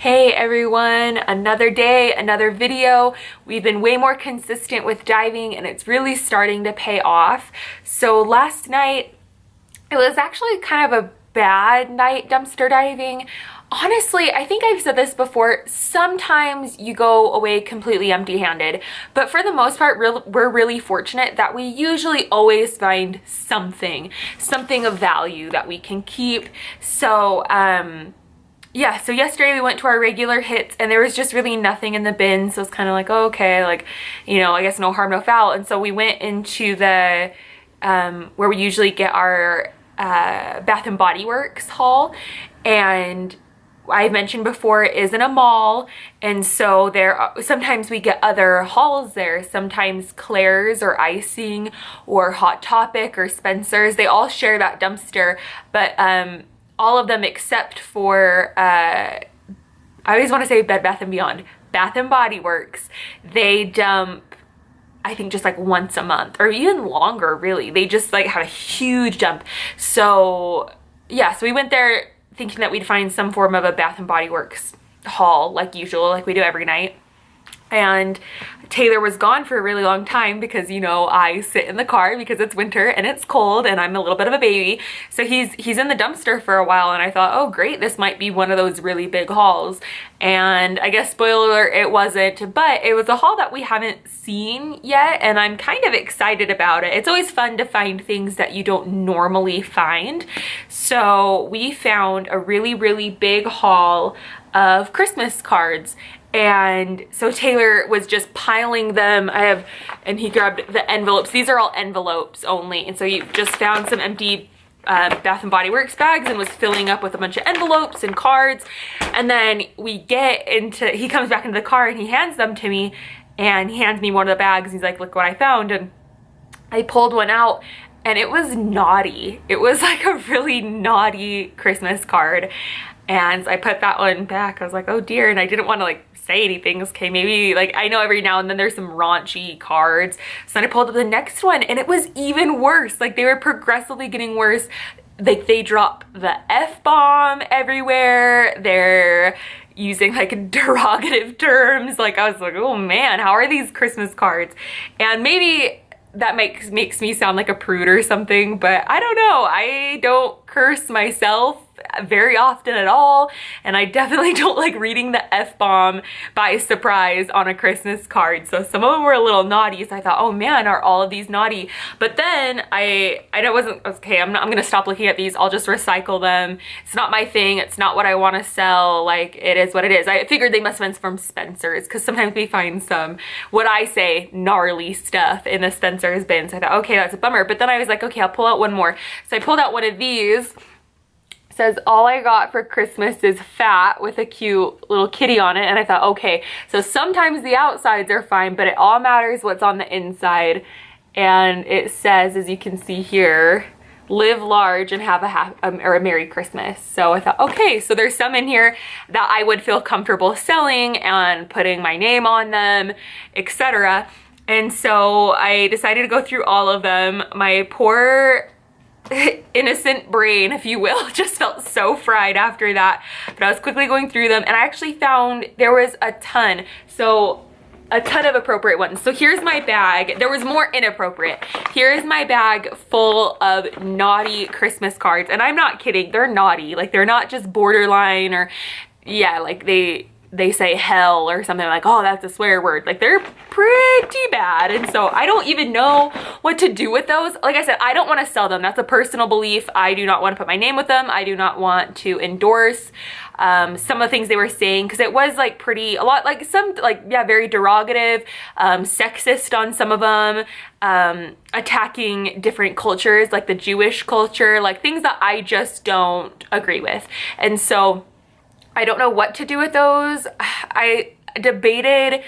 Hey everyone, another day, another video. We've been way more consistent with diving and it's really starting to pay off. So last night, it was actually kind of a bad night dumpster diving. Honestly, I think I've said this before, sometimes you go away completely empty-handed, but for the most part, we're really fortunate that we usually always find something of value that we can keep. So, yeah, so yesterday we went to our regular hits and there was just really nothing in the bin. So it's kind of like, oh, okay, like, you know, I guess no harm, no foul. And so we went into the, where we usually get our Bath and Body Works haul. And I mentioned before, it is in a mall. And so sometimes we get other hauls there. Sometimes Claire's or Icing or Hot Topic or Spencer's, they all share that dumpster. But, all of them except for, I always want to say Bed Bath & Beyond, Bath and Body Works, they dump, I think just like once a month or even longer really. They just like have a huge dump. So yeah, so we went there thinking that we'd find some form of a Bath and Body Works haul like usual, like we do every night. And Taylor was gone for a really long time because, you know, I sit in the car because it's winter and it's cold and I'm a little bit of a baby. So he's in the dumpster for a while and I thought, oh great, this might be one of those really big hauls. And I guess spoiler alert, it wasn't, but it was a haul that we haven't seen yet and I'm kind of excited about it. It's always fun to find things that you don't normally find. So we found a really, really big haul of Christmas cards. And so Taylor was just piling them. And he grabbed the envelopes. These are all envelopes only. And so he just found some empty Bath and Body Works bags and was filling up with a bunch of envelopes and cards. And then he comes back into the car and he hands them to me and he hands me one of the bags. He's like, look what I found. And I pulled one out and it was naughty. It was like a really naughty Christmas card. And I put that one back. I was like, oh dear. And I didn't want to like say anything. Okay, maybe like, I know every now and then there's some raunchy cards. So then I pulled up the next one and it was even worse. Like they were progressively getting worse. Like they drop the F-bomb everywhere. They're using like derogative terms. Like I was like, oh man, how are these Christmas cards? And maybe that makes me sound like a prude or something, but I don't know. I don't curse myself very often at all, and I definitely don't like reading the F-bomb by surprise on a Christmas card. So some of them were a little naughty, so I thought, oh man, are all of these naughty? But then I wasn't, okay, I'm gonna stop looking at these. I'll just recycle them. It's not my thing. It's not what I want to sell. Like, it is what it is. I figured they must have been from Spencer's because sometimes we find some, what I say, gnarly stuff in the Spencer's bin. So I thought, okay, that's a bummer. But then I was like, okay, I'll pull out one more. So I pulled out one of these. Says all I got for Christmas is fat with a cute little kitty on it. And I thought, okay, so sometimes the outsides are fine, but it all matters what's on the inside. And it says, as you can see here, live large and have a Merry Christmas. So I thought, okay, so there's some in here that I would feel comfortable selling and putting my name on them, etc. And so I decided to go through all of them. My poor innocent brain, if you will, just felt so fried after that. But I was quickly going through them and I actually found there was a ton. So a ton of appropriate ones. So here's my bag. There was more inappropriate. Here's my bag full of naughty Christmas cards. And I'm not kidding. They're naughty. Like they're not just borderline or yeah, like they say hell or something like, oh, that's a swear word. Like they're pretty bad. And so I don't even know what to do with those. Like I said, I don't want to sell them. That's a personal belief. I do not want to put my name with them. I do not want to endorse some of the things they were saying because it was like a lot like some like, yeah, very derogative, sexist on some of them, attacking different cultures like the Jewish culture, like things that I just don't agree with. And so I don't know what to do with those. I debated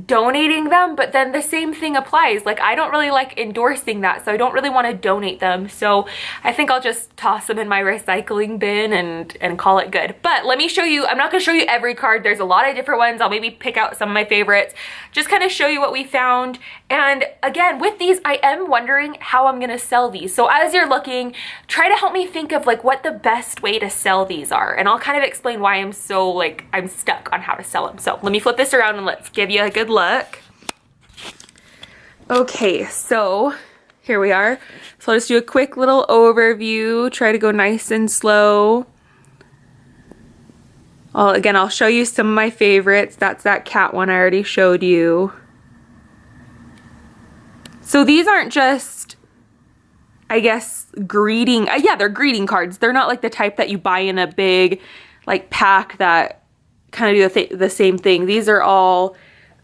donating them, but then the same thing applies. Like, I don't really like endorsing that, so I don't really want to donate them. So I think I'll just toss them in my recycling bin and call it good. But let me show you, I'm not going to show you every card. There's a lot of different ones. I'll maybe pick out some of my favorites, just kind of show you what we found. And again, with these, I am wondering how I'm going to sell these. So as you're looking, try to help me think of like what the best way to sell these are. And I'll kind of explain why I'm so like, I'm stuck on how to sell them. So let me flip this around and let's give you a good look. Okay, so here we are. So I'll just do a quick little overview, try to go nice and slow. Again, I'll show you some of my favorites. That's that cat one I already showed you. So these aren't just, I guess, greeting, yeah, they're greeting cards. They're not like the type that you buy in a big like pack that kind of do the same thing. These are all,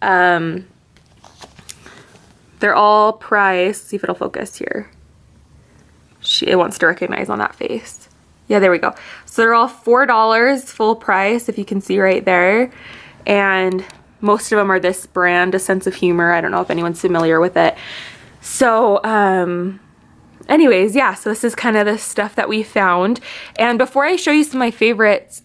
they're all priced. Let's see if it'll focus here. It wants to recognize on that face. Yeah, there we go. So they're all $4 full price, if you can see right there. And most of them are this brand, A Sense of Humor. I don't know if anyone's familiar with it. So, anyways, yeah, so this is kind of the stuff that we found. And before I show you some of my favorites,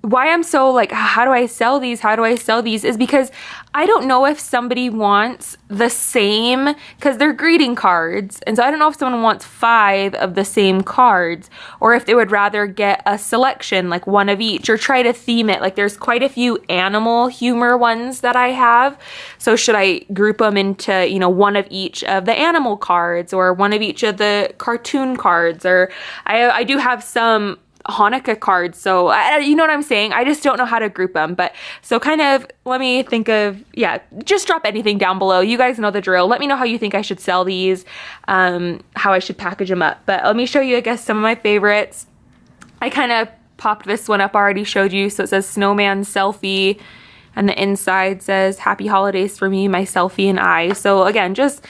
why I'm so like, how do I sell these? How do I sell these? Is because I don't know if somebody wants the same, because they're greeting cards. And so I don't know if someone wants 5 of the same cards, or if they would rather get a selection, like one of each, or try to theme it. Like there's quite a few animal humor ones that I have. So should I group them into, you know, one of each of the animal cards, or one of each of the cartoon cards, or I do have some Hanukkah cards, so you know what I'm saying? I just don't know how to group them. But so kind of, let me think of, yeah, just drop anything down below. You guys know the drill. Let me know how you think I should sell these, how I should package them up. But let me show you, I guess, some of my favorites. I kind of popped this one up, already showed you. So it says Snowman Selfie, and the inside says Happy Holidays for me, my selfie, and I. So again, just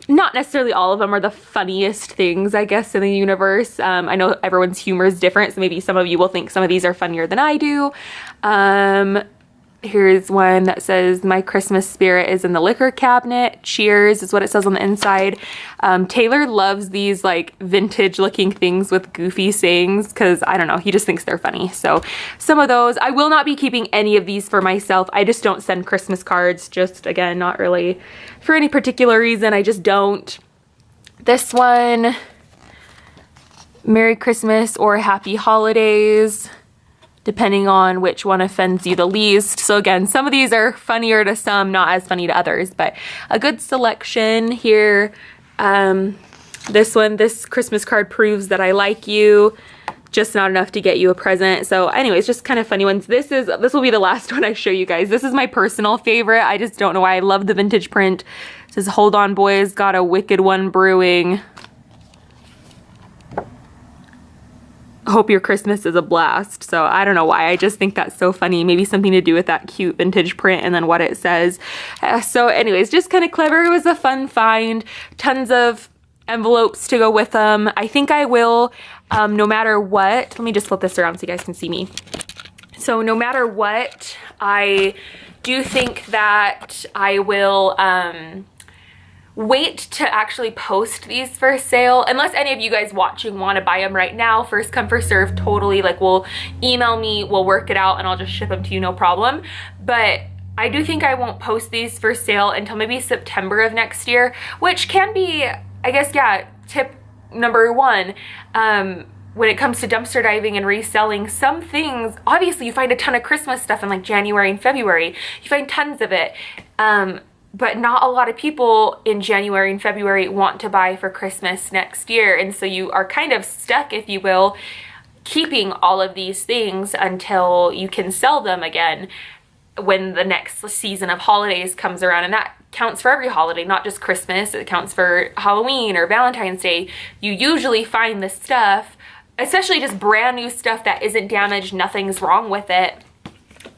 not necessarily all of them are the funniest things, I guess, in the universe. I know everyone's humor is different, so maybe some of you will think some of these are funnier than I do. Here's one that says, my Christmas spirit is in the liquor cabinet. Cheers is what it says on the inside. Taylor loves these like vintage looking things with goofy sayings, because I don't know, he just thinks they're funny. So some of those, I will not be keeping any of these for myself. I just don't send Christmas cards, just again, not really for any particular reason. I just don't. This one, Merry Christmas or Happy Holidays, depending on which one offends you the least. So again, some of these are funnier to some, not as funny to others, but a good selection here. This one, this Christmas card proves that I like you, just not enough to get you a present. So anyways, just kind of funny ones. This will be the last one I show you guys. This is my personal favorite. I just don't know why. I love the vintage print. It says, hold on boys, got a wicked one brewing. Hope your Christmas is a blast. So I don't know why, I just think that's so funny. Maybe something to do with that cute vintage print and then what it says. So anyways, just kind of clever. It was a fun find. Tons of envelopes to go with them. I think I will, no matter what, let me just flip this around so you guys can see me. So no matter what, I do think that I will, wait to actually post these for sale, unless any of you guys watching want to buy them right now. First come, first serve, totally. Like, will email me, we'll work it out, and I'll just ship them to you, no problem. But I do think I won't post these for sale until maybe September of next year, which can be, I guess, yeah, tip number 1. When it comes to dumpster diving and reselling, some things, obviously you find a ton of Christmas stuff in like January and February. You find tons of it. But not a lot of people in January and February want to buy for Christmas next year. And so you are kind of stuck, if you will, keeping all of these things until you can sell them again when the next season of holidays comes around. And that counts for every holiday, not just Christmas. It counts for Halloween or Valentine's Day. You usually find this stuff, especially just brand new stuff that isn't damaged, nothing's wrong with it.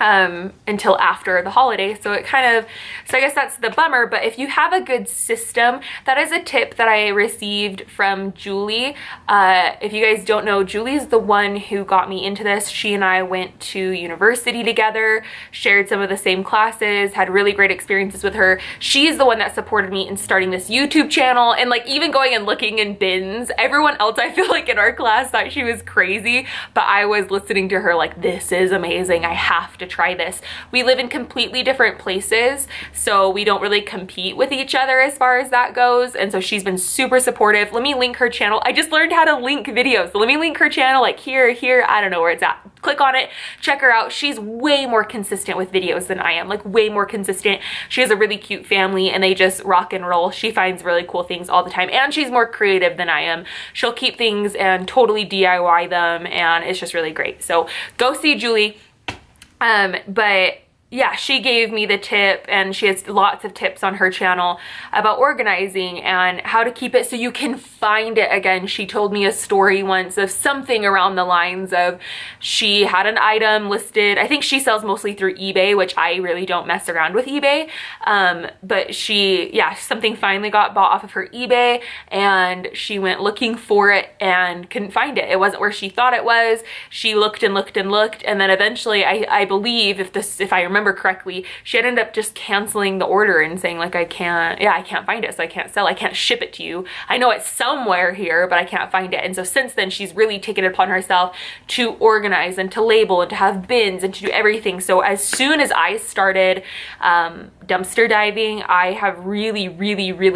until after the holiday. So it kind of, so I guess that's the bummer. But if you have a good system, that is a tip that I received from Julie. If you guys don't know, Julie's the one who got me into this. She and I went to university together, shared some of the same classes, had really great experiences with her. She's the one that supported me in starting this YouTube channel, and like even going and looking in bins. Everyone else I feel like in our class thought she was crazy, but I was listening to her like, this is amazing, I have to try this. We live in completely different places, so we don't really compete with each other as far as that goes, and so she's been super supportive. Let me link her channel. I just learned how to link videos, so let me link her channel like here, I don't know where it's at. Click on it, check her out. She's way more consistent with videos than I am, like way more consistent. She has a really cute family and they just rock and roll. She finds really cool things all the time, and she's more creative than I am. She'll keep things and totally DIY them, and it's just really great. So go see Julie. But yeah, she gave me the tip, and she has lots of tips on her channel about organizing and how to keep it so you can find it again. She told me a story once of something around the lines of she had an item listed. I think she sells mostly through eBay, which I really don't mess around with eBay. But something finally got bought off of her eBay, and she went looking for it and couldn't find it. It wasn't where she thought it was. She looked and looked and looked, and then eventually, I believe, if I remember correctly, she ended up just canceling the order and saying like, I can't find it, so I can't ship it to you. I know it's somewhere here, but I can't find it. And so since then, she's really taken it upon herself to organize and to label and to have bins and to do everything. So as soon as I started dumpster diving, I have really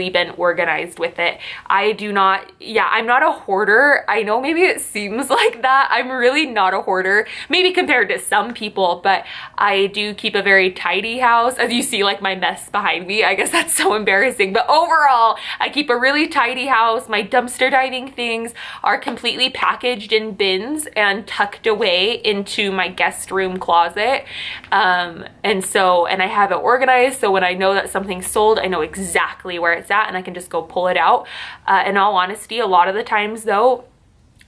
been organized with it. I'm not a hoarder. I know maybe it seems like that. I'm really not a hoarder, maybe compared to some people, but I do keep a very tidy house. As you see, like my mess behind me, I guess that's so embarrassing, but overall I keep a really tidy house. My dumpster diving things are completely packaged in bins and tucked away into my guest room closet, and I have it organized, so when I know that something's sold, I know exactly where it's at and I can just go pull it out. In all honesty, a lot of the times though,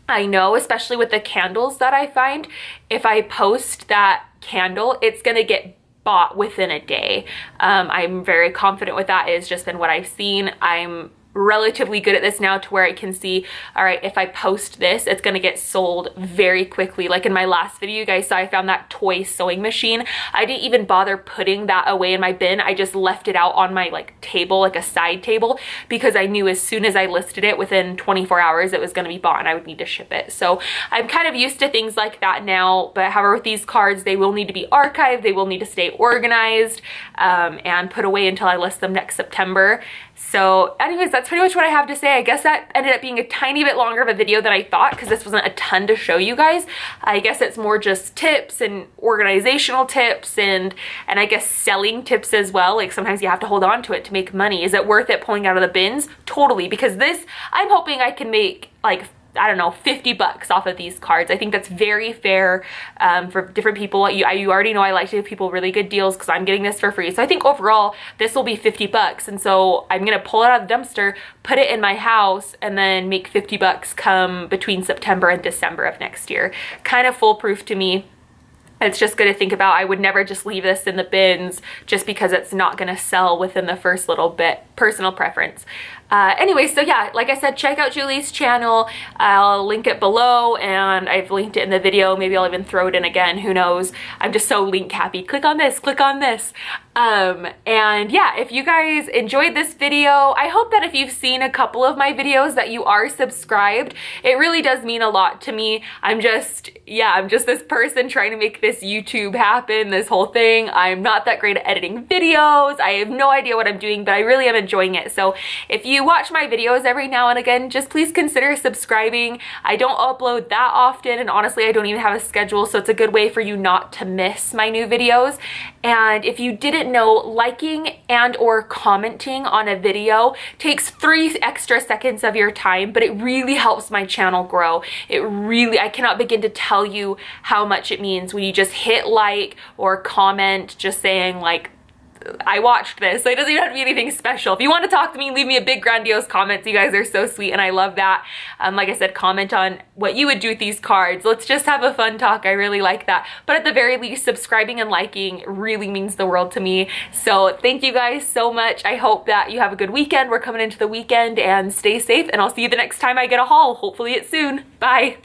I know, especially with the candles that I find, if I post that candle, it's gonna get bought within a day. I'm very confident with that. It's just been what I've seen. I'm relatively good at this now to where I can see, all right, if I post this, it's gonna get sold very quickly. Like in my last video, you guys saw I found that toy sewing machine. I didn't even bother putting that away in my bin. I just left it out on my like table, like a side table, because I knew as soon as I listed it, within 24 hours, it was gonna be bought and I would need to ship it. So I'm kind of used to things like that now, but however, with these cards, they will need to be archived, they will need to stay organized, and put away until I list them next September. So anyways, that's pretty much what I have to say. I guess that ended up being a tiny bit longer of a video than I thought, because this wasn't a ton to show you guys. I guess it's more just tips and organizational tips and I guess selling tips as well. Like sometimes you have to hold on to it to make money. Is it worth it pulling out of the bins? Totally, because this, I'm hoping I can make like, I don't know, 50 bucks off of these cards. I think that's very fair for different people. You already know I like to give people really good deals because I'm getting this for free. So I think overall this will be 50 bucks. And so I'm gonna pull it out of the dumpster, put it in my house, and then make 50 bucks come between September and December of next year. Kind of foolproof to me. It's just good to think about. I would never just leave this in the bins just because it's not gonna sell within the first little bit. Personal preference. Anyway, so yeah, like I said, check out Julie's channel. I'll link it below, and I've linked it in the video. Maybe I'll even throw it in again, who knows. I'm just so link happy. Click on this, click on this. And yeah, if you guys enjoyed this video, I hope that if you've seen a couple of my videos that you are subscribed. It really does mean a lot to me. I'm just this person trying to make this YouTube happen, this whole thing. I'm not that great at editing videos. I have no idea what I'm doing, but I really am enjoying it. So if you watch my videos every now and again, just please consider subscribing. I don't upload that often, and honestly, I don't even have a schedule, so it's a good way for you not to miss my new videos. And if you didn't know, liking and or commenting on a video takes 3 extra seconds of your time, but it really helps my channel grow. I cannot begin to tell you how much it means when you just hit like or comment, just saying like, I watched this, so it doesn't even have to be anything special. If you want to talk to me, leave me a big grandiose comment. You guys are so sweet and I love that. Like I said, comment on what you would do with these cards. Let's just have a fun talk. I really like that. But at the very least, subscribing and liking really means the world to me. So thank you guys so much. I hope that you have a good weekend. We're coming into the weekend, and stay safe, and I'll see you the next time I get a haul. Hopefully it's soon. Bye.